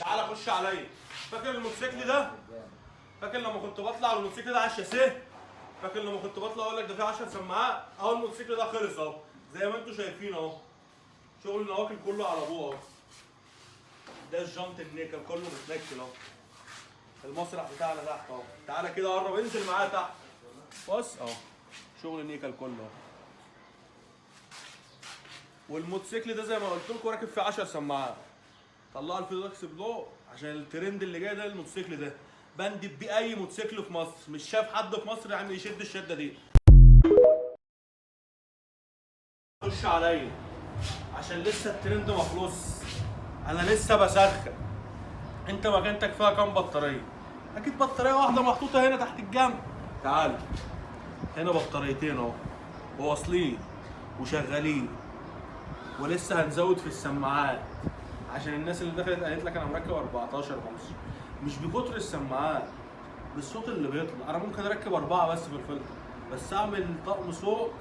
تعالى خش عليا. فاكر الموتوسيكل ده؟ فاكر لما كنت بطلع على الموتوسيكل ده على الشاسيه؟ فاكر لما كنت بطلع اقول لك ده فيه 10 سماعات؟ اهو الموتوسيكل ده خلص اهو زي ما انتم شايفين اهو. شغل النواكل كله على ابوه اهو. ده الجنط النيكل كله متنكل اهو. المسرح بتاعنا تحت اهو. تعالى كده قرب انزل معايا تحت. بص اهو شغل النيكل كله اهو. والموتوسيكل ده زي ما قلت لكم راكب فيه 10 سماعات. طلعوا الفيدوكس بلو عشان الترند اللي جاي ده الموتوسيكل ده. بندب بيه اي موتوسيكل في مصر، مش شاف حد في مصر يعني يشد الشده دي. خش عليا عشان لسه الترند مخلوص. انا لسه بسخن. انت مكانتك فيها كام بطاريه؟ اكيد بطاريه واحده محطوطه هنا تحت الجنب. تعال هنا بطاريتين اهو وواصلين وشغالين، ولسه هنزود في السماعات عشان الناس اللي دخلت قالت لك انا مركب 14 بونص. مش بكتر السماعات، بالصوت اللي بيطلع. انا ممكن اركب 4 بس في الفلتر، بس اعمل طقم صوت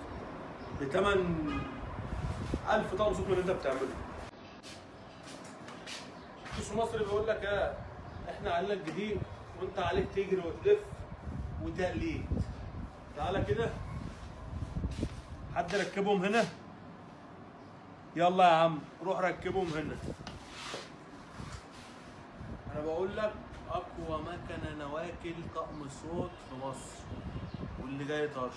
بتمن 1000 طقم صوت من اللي انت بتعمله. كيس مصر بيقول لك ايه؟ احنا علينا الجديد وانت عليك تجري وتلف وتقليد. تعالى كده حد ركبهم هنا؟ يلا يا عم روح ركبهم هنا. انا بقول لك اقوى مكنه نواكل طقم صوت في مصر، واللي جاي طرش.